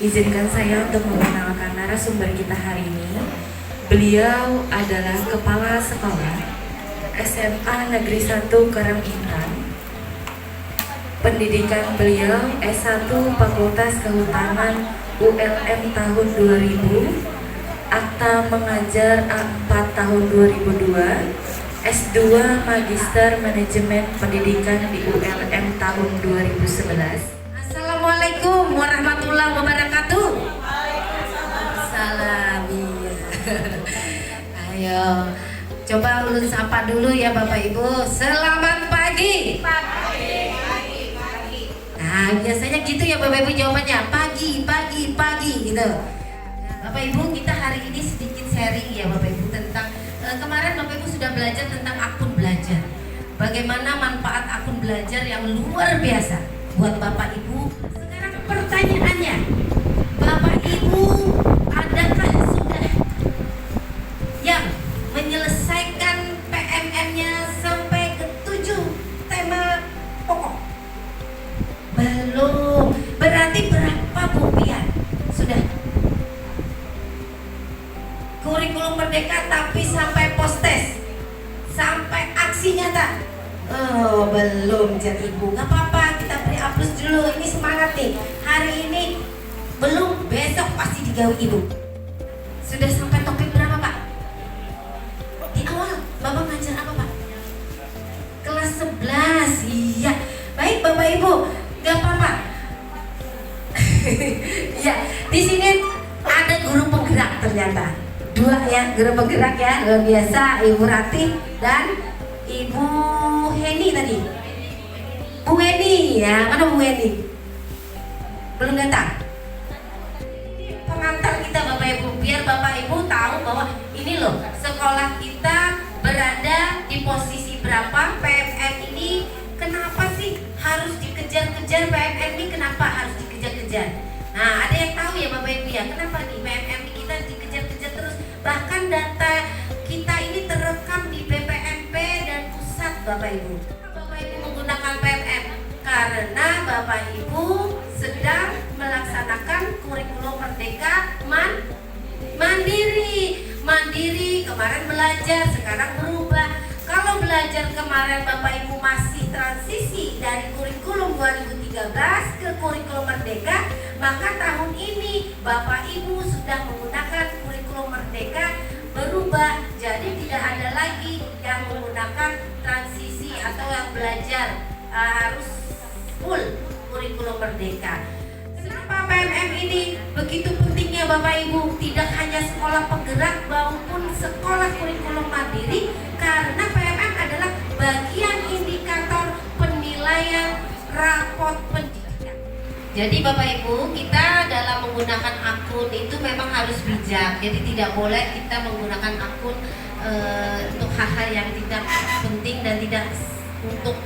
Izinkan saya untuk memperkenalkan narasumber kita hari ini. Beliau adalah Kepala Sekolah SMA Negeri 1 Karangintan. Pendidikan beliau S1 Fakultas Kehutanan ULM tahun 2000, Akta Mengajar A4 tahun 2002, S2 Magister Manajemen Pendidikan di ULM tahun 2011. Assalamualaikum warahmatullahi wabarakatuh. Salam. Ayo, coba ulun sapa dulu ya Bapak Ibu. Selamat pagi. Nah, biasanya gitu ya Bapak Ibu jawabannya. Pagi gitu. Bapak Ibu, kita hari ini sedikit sharing ya Bapak Ibu tentang kemarin Bapak Ibu sudah belajar tentang akun belajar. Bagaimana manfaat akun belajar yang luar biasa buat Bapak Ibu. Sekarang pertanyaannya, Bapak Ibu adakah sudah yang menyelesaikan PMM-nya sampai ke 7 tema pokok? Belum. Berarti berapa Bu Pian? Sudah? Kurikulum Merdeka tapi sampai post-test, sampai aksi nyata. Oh, belum jadi Ibu. Gak apa-apa, kita beri aplaus dulu. Ini semangat nih. Hari ini belum, besok pasti digawe Ibu. Sudah sampai topik berapa Pak? Di awal Bapak ngajar apa Pak? Kelas 11. Iya. Baik Bapak Ibu, gak apa-apa. Iya, di sini ada guru penggerak ternyata. 2 ya, guru penggerak ya, luar biasa. Ibu Rati dan Ibu Heni tadi. Bu Heni ya, mana Bu Heni? Belum datang. Pengantar kita Bapak Ibu, biar Bapak Ibu tahu bahwa ini loh, sekolah kita berada di posisi berapa. PMM ini kenapa sih harus dikejar-kejar? PMM ini kenapa harus dikejar-kejar? Nah, ada yang tahu ya Bapak Ibu ya, kenapa nih PMM ini kita dikejar-kejar terus? Bahkan data kita ini terekam di BPMP dan pusat Bapak Ibu. Bapak Ibu menggunakan PMM karena Bapak Ibu sedang melaksanakan kurikulum Merdeka mandiri. Kemarin belajar, sekarang berubah. Kalau belajar kemarin Bapak Ibu masih transisi dari kurikulum 2013 ke kurikulum Merdeka, maka tahun ini Bapak Ibu sudah menggunakan kurikulum Merdeka berubah. Jadi tidak ada lagi yang menggunakan transisi atau yang belajar harus full kurikulum Merdeka. Kenapa PMM ini begitu pentingnya Bapak Ibu? Tidak hanya sekolah penggerak maupun sekolah kurikulum mandiri, karena PMM adalah bagian indikator penilaian rapot pendidikan. Jadi Bapak Ibu, kita dalam menggunakan akun itu memang harus bijak. Jadi tidak boleh kita menggunakan akun untuk hal-hal yang tidak penting dan tidak untuk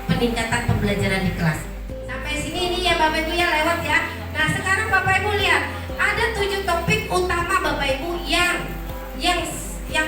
peningkatan pembelajaran di kelas. Sampai sini ini ya Bapak Ibu ya, lewat ya. Nah, sekarang Bapak Ibu lihat, ada 7 topik utama Bapak Ibu yang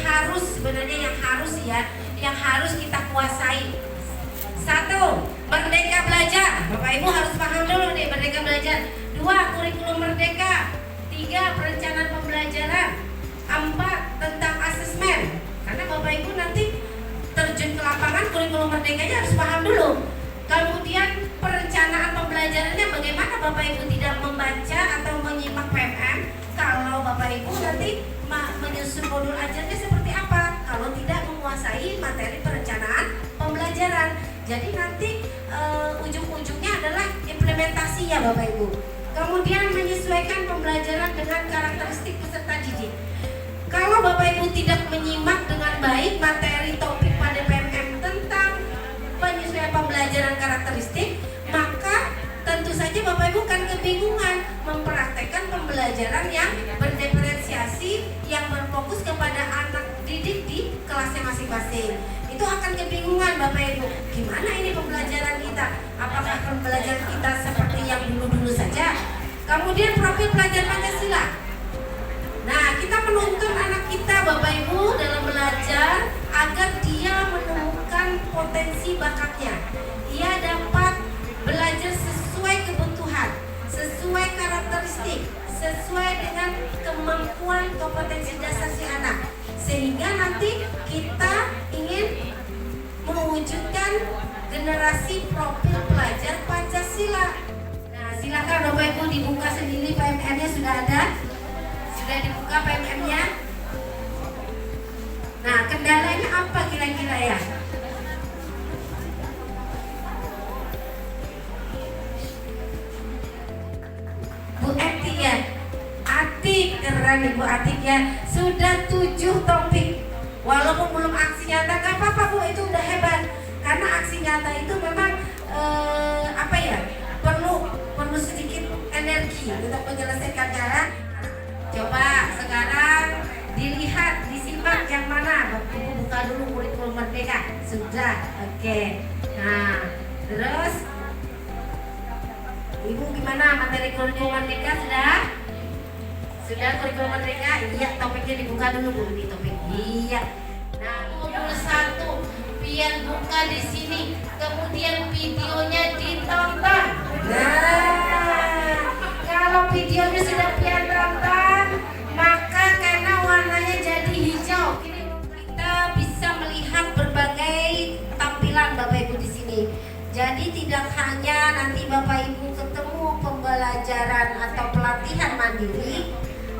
harus sebenarnya yang harus kita kuasai. 1. Merdeka belajar. Bapak Ibu harus paham dulu nih Merdeka belajar. 2. Kurikulum Merdeka. 3. Perencanaan pembelajaran. 4. Tentang asesmen. Karena Bapak Ibu nanti terjun ke lapangan, kurikulum Merdekanya harus paham dulu. Kemudian perencanaan pembelajarannya, bagaimana Bapak Ibu tidak membaca atau menyimak PMM kalau Bapak Ibu nanti menyusun modul ajarnya seperti apa kalau tidak menguasai materi perencanaan pembelajaran. Jadi nanti ujung-ujungnya adalah implementasi ya Bapak Ibu. Kemudian menyesuaikan pembelajaran dengan karakteristik peserta didik. Kalau Bapak Ibu tidak menyimak dengan baik materi topik pada PMM tentang penyesuaian pembelajaran karakteristik, maka tentu saja Bapak Ibu kan kebingungan mempraktekkan pembelajaran yang berdiferensiasi, yang berfokus kepada anak didik di kelasnya masing-masing. Itu akan kebingungan Bapak Ibu, gimana ini pembelajaran kita? Apakah pembelajaran kita seperti yang dulu-dulu saja? Kemudian profil pelajar Pancasila. Nah, kita menuntun anak kita Bapak Ibu dalam belajar agar dia menemukan potensi bakatnya. Ia dapat belajar sesuai kebutuhan. sesuai dengan kemampuan kompetensi dasar si anak, sehingga nanti kita ingin mewujudkan generasi profil pelajar Pancasila. Nah, silakan Bapak Ibu dibuka sendiri PMN-nya, sudah ada, sudah dibuka PMN-nya. Nah, kendalanya apa kira-kira ya? Bu Eti ya, Atik, keren Ibu Atik ya, sudah 7 topik. Walaupun belum aksi nyata, gak apa-apa Bu, itu udah hebat. Karena aksi nyata itu memang apa ya, perlu sedikit energi untuk menyelesaikannya. Coba sekarang dilihat, disimak yang mana. Ibu buka dulu kurikulum merdeka, sudah, oke. Nah, terus Ibu gimana materi kurikulum merdeka sudah? Sudah kurikulum merdeka? Iya, topiknya dibuka dulu Bu, ini topik. Iya. Nah, modul 1 biar buka di sini, kemudian videonya ditonton. Nah, kalau videonya sudah pian tonton, maka karena warnanya jadi hijau, kita bisa melihat berbagai tampilan Bapak Ibu di sini. Jadi tidak hanya nanti Bapak Ibu ketemu pembelajaran atau pelatihan mandiri,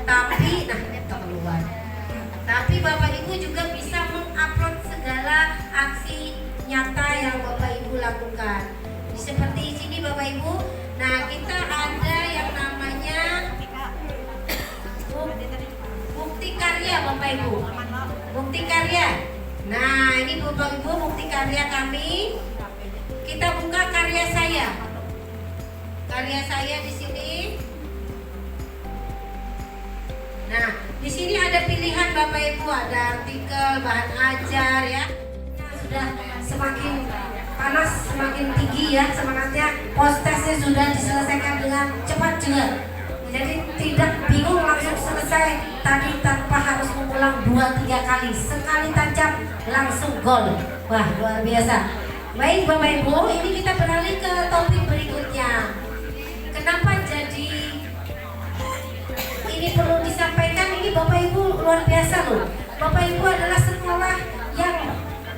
tapi keluar. Tapi Bapak Ibu juga bisa mengupload segala aksi nyata yang Bapak Ibu lakukan. Seperti di sini Bapak Ibu. Nah, kita ada yang namanya bukti karya Bapak Ibu. Bukti karya. Nah, ini Bapak Ibu bukti karya kami. Kita buka karya saya. Karya saya di sini. Nah, di sini ada pilihan Bapak Ibu, ada artikel, bahan ajar ya. Sudah semakin panas, semakin tinggi ya semangatnya. Post-testnya sudah diselesaikan dengan cepat juga. Jadi tidak bingung, langsung selesai tadi tanpa harus mengulang 2-3 kali. Sekali tancap langsung gol. Wah, luar biasa. Baik Bapak Ibu, ini kita beralih ke topik berikutnya. Kenapa jadi ini perlu disampaikan, ini Bapak Ibu luar biasa loh. Bapak Ibu adalah sekolah yang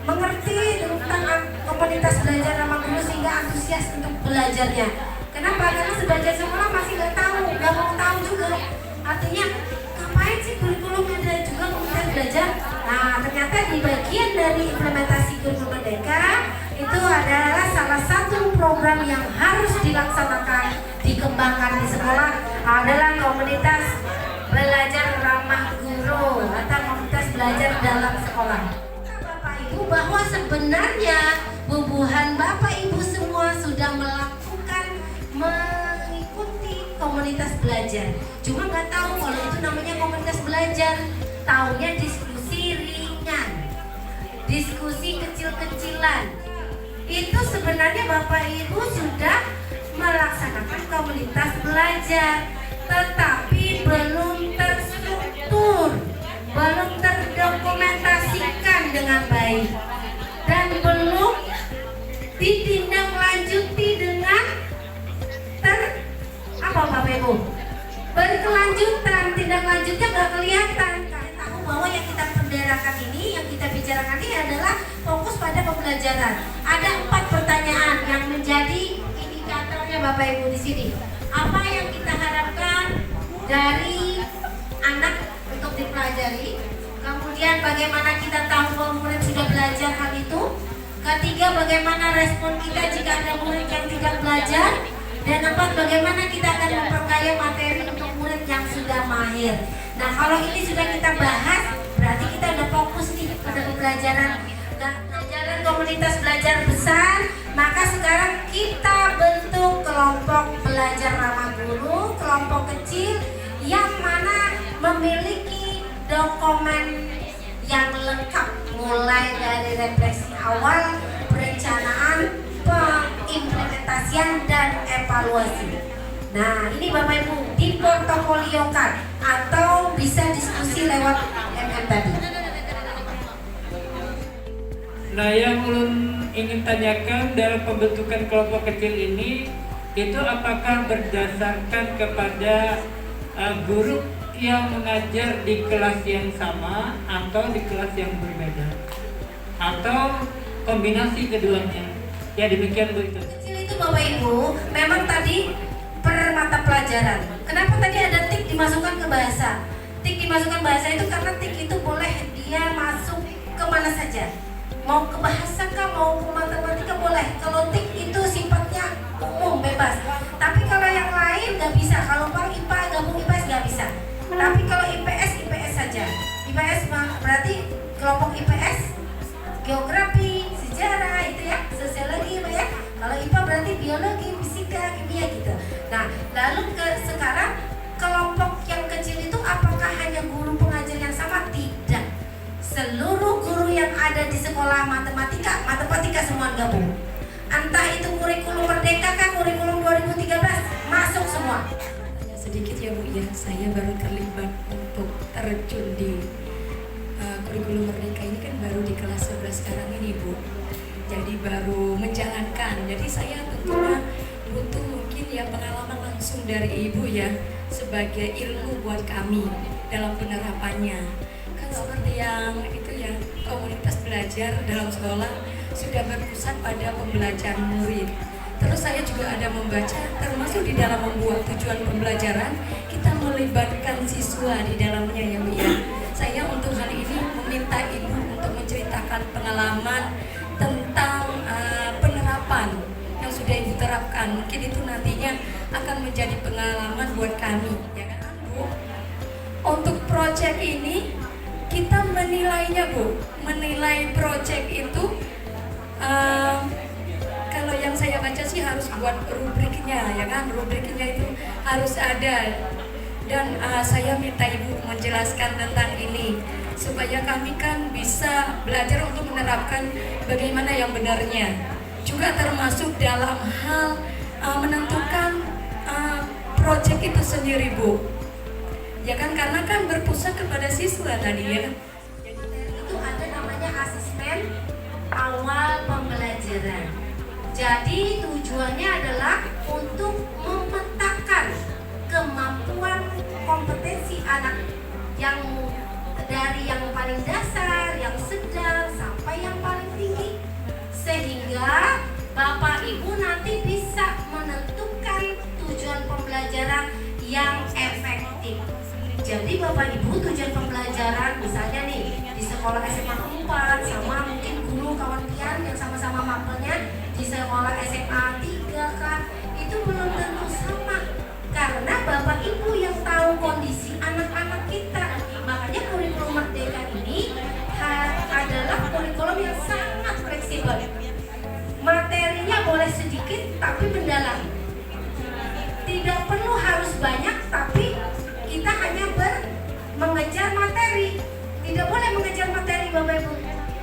mengerti tentang komunitas belajar ramah guru sehingga antusias untuk belajarnya. Kenapa? Karena sebagian sekolah masih nggak tahu, nggak mau tahu juga. Artinya ngapain sih kurikulum ada juga komunitas belajar? Nah, ternyata di bagian dari implementasi kurikulum merdeka itu adalah salah satu program yang harus dilaksanakan, dikembangkan di sekolah adalah komunitas belajar ramah guru atau komunitas belajar dalam sekolah. Bapak Ibu, bahwa sebenarnya bubuhan Bapak Ibu semua sudah mengikuti komunitas belajar. Cuma nggak tahu kalau itu namanya komunitas belajar. Taunya diskusi ringan, diskusi kecil-kecilan. Itu sebenarnya Bapak Ibu sudah melaksanakan komunitas belajar, tetapi belum terstruktur, belum terdokumentasikan dengan baik, dan belum ditindaklanjuti dengan Bapak Ibu berkelanjutan. Tindak lanjutnya nggak kelihatan. Kalian tahu bahwa yang kita bicarakan ini, yang kita bicarakan ini adalah fokus pada pembelajaran. Ada 4 pertanyaan yang menjadi indikatornya Bapak Ibu di sini. Apa yang kita harapkan dari anak untuk dipelajari? Kemudian bagaimana kita tahu bahwa murid sudah belajar hal itu? Ketiga, bagaimana respon kita jika ada murid yang tidak belajar? Dan 4, bagaimana kita akan memperkaya materi untuk murid yang sudah mahir? Nah, kalau ini sudah kita bahas, berarti kita udah fokus nih pada pembelajaran. Pembelajaran komunitas belajar besar, maka sekarang kita bentuk kelompok belajar ramah guru, kelompok kecil yang mana memiliki dokumen yang lengkap, mulai dari refleksi awal, perencanaan, pengimplementasian, dan evaluasi. Nah, ini Bapak Ibu diportofoliokan atau bisa diskusi lewat MM tadi. Nah, yang ulun ingin tanyakan dalam pembentukan kelompok kecil ini itu apakah berdasarkan kepada guru yang mengajar di kelas yang sama atau di kelas yang berbeda atau kombinasi keduanya. Ya demikian Bu itu. Kecil itu Bapak Ibu, memang tadi per mata pelajaran. Kenapa tadi ada tik dimasukkan ke bahasa? Tik dimasukkan bahasa itu karena tik itu boleh dia masuk ke mana saja. Mau ke bahasa kah, mau ke matematika boleh. Kalau tik itu sifatnya umum, bebas. Tapi kalau yang lain nggak bisa. Kalau Bang IPA gabung IPS nggak bisa. Tapi kalau IPS, IPS saja. IPS berarti kelompok IPS, geografi, sejarah itu ya, sosiologi Pak ya. Kalau IPA berarti biologi, fisika, kimia gitu. Nah, lalu sekarang kelompok yang kecil itu apakah hanya guru pengajar yang sama? Tidak. Seluruh guru yang ada di sekolah matematika semua gabung. Entah itu kurikulum Merdeka kan, kurikulum 2013 masuk semua. Tanya sedikit ya Bu ya, saya baru terlibat untuk terjun di kurikulum Merdeka ini kan baru di kelas 11 sekarang ini Bu. Jadi baru menjalankan. Jadi saya tentunya butuh mungkin ya pengalaman langsung dari Ibu ya sebagai ilmu buat kami dalam penerapannya. Kan seperti yang itu ya, komunitas belajar dalam sekolah sudah berpusat pada pembelajaran murid. Terus saya juga ada membaca, termasuk di dalam membuat tujuan pembelajaran, kita melibatkan siswa di dalamnya ya Bu ya. Saya untuk hal ini meminta Ibu untuk menceritakan pengalaman tentang penerapan yang sudah Ibu terapkan. Mungkin itu nantinya akan menjadi pengalaman buat kami, ya kan Bu? Untuk proyek ini kita menilainya Bu, menilai proyek itu kalau yang saya baca sih harus buat rubriknya, ya kan? Rubriknya itu harus ada. Dan saya minta Ibu menjelaskan tentang ini supaya kami kan bisa belajar untuk menerapkan bagaimana yang benarnya. Juga termasuk dalam hal menentukan proyek itu sendiri Bu. Ya kan, karena kan berpusat kepada siswa tadi ya. Itu ada namanya asesmen awal pembelajaran. Jadi tujuannya adalah untuk memetakan kemampuan kompetensi anak yang dari yang paling dasar, yang sedang sampai yang paling tinggi, sehingga Bapak Ibu nanti bisa menentukan tujuan pembelajaran yang efektif. Jadi Bapak Ibu tujuan pembelajaran misalnya nih di sekolah SMA 4 sama mungkin guru kawan pian yang sama-sama mapelnya di sekolah SMA 3 kan itu belum tentu sama, karena Bapak Ibu yang tahu kondisi anak-anak kita. Makanya kurikulum Merdeka ini adalah kurikulum yang sangat fleksibel. Materinya boleh sedikit tapi mendalam. Tidak perlu harus banyak, tapi kita hanya mengejar materi. Tidak boleh mengejar materi Bapak Ibu,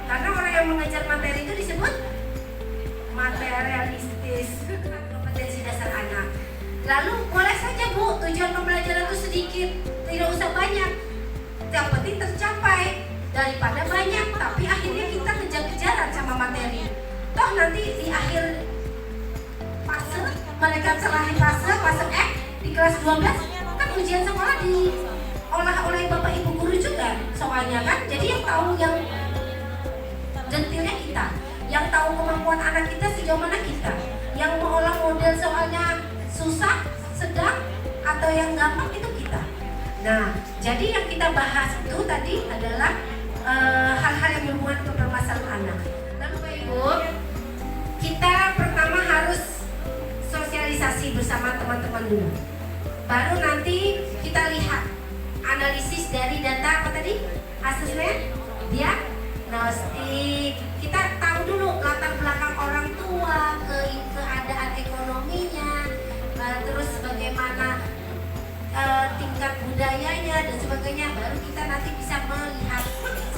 karena orang yang mengejar materi itu disebut materialistis, kompetensi dasar anak. Lalu boleh saja Bu, tujuan pembelajaran itu sedikit, tidak usah banyak, yang penting tercapai. Daripada banyak tapi akhirnya kita kejar-kejaran sama materi. Toh nanti di akhir fase, mereka selain fase di kelas 12 kan ujian sekolah diolah oleh Bapak Ibu guru juga soalnya kan. Jadi yang tahu yang detailnya kita, yang tahu kemampuan anak kita sejauh mana kita, yang mengolah model soalnya susah, sedang, atau yang gampang itu kita. Nah, jadi yang kita bahas itu tadi adalah hal-hal yang berhubungan dengan permasalahan anak. Lalu Bapak Ibu, kita pertama harus sosialisasi bersama teman-teman dulu. Baru nanti kita lihat analisis dari data apa tadi? Asesmen, diagnostik. Kita tahu dulu latar belakang orang tua, keadaan ekonominya, terus bagaimana tingkat budayanya dan sebagainya. Baru kita nanti bisa melihat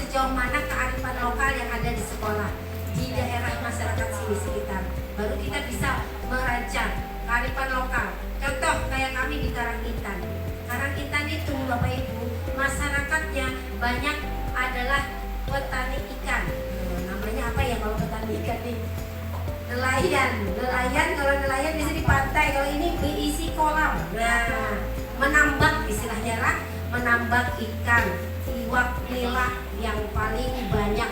sejauh mana kearifan lokal yang ada di sekolah, di daerah masyarakat sini sekitar. Baru kita bisa merancang kearifan lokal. Contoh kayak kami di Karangkintan. Karangkintan itu Bapak Ibu, masyarakatnya banyak adalah petani ikan. Namanya apa ya kalau petani ikan nih? Nelayan. Kalau nelayan bisa di pantai, kalau ini berisi kolam. Nah, menambak, istilahnya menambak ikan, iwak, nila yang paling banyak.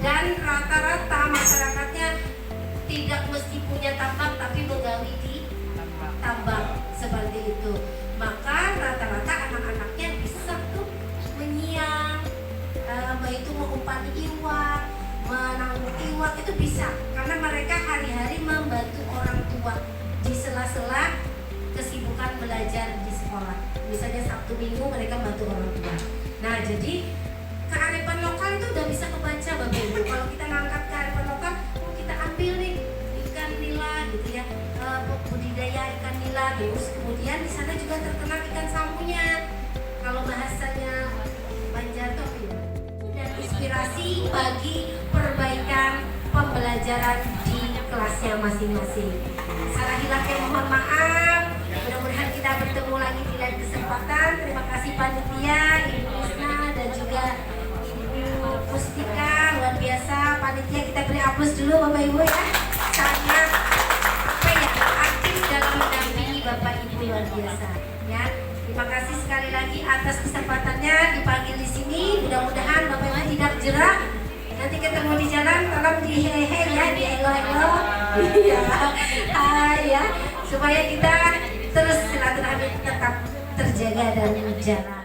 Dan rata-rata masyarakatnya tidak mesti punya tambak tapi menggali di tambak seperti itu. Maka rata-rata anak-anaknya bisa tuh menyiang, itu mengumpan iwak, menangkap iwak, itu bisa karena mereka hari-hari membantu orang tua di sela-sela kesibukan belajar di sekolah. Misalnya Sabtu Minggu mereka bantu orang tua. Nah, jadi kearifan lokal itu udah bisa kebaca Bapak Ibu. Kalau kita ngangkat kearifan lokal, kita ambil nih ikan nila gitu ya, budidaya ikan nila, terus kemudian di sana juga terkenal ikan sampunya. Kalau bahasanya Banjar tuh apa ya? Dan inspirasi bagi perbaikan pembelajaran di kelasnya masing-masing. Salah hilafnya mohon maaf. Mudah-mudahan kita bertemu lagi di lain kesempatan. Terima kasih panitia, Ibu Krisna dan juga Ibu Pustika, luar biasa. Panitia kita beri aplaus dulu Bapak Ibu ya. Sangat aktif dalam mendampingi Bapak Ibu, luar biasa ya. Terima kasih sekali lagi atas kesempatannya dipanggil di sini. Mudah-mudahan Bapak Ibu tidak jerak. Nanti ketemu di jalan, tolong di hehe ya, di elo-elo. Iya, hai ya, supaya kita terus silaturahmi tetap terjaga dan jalan.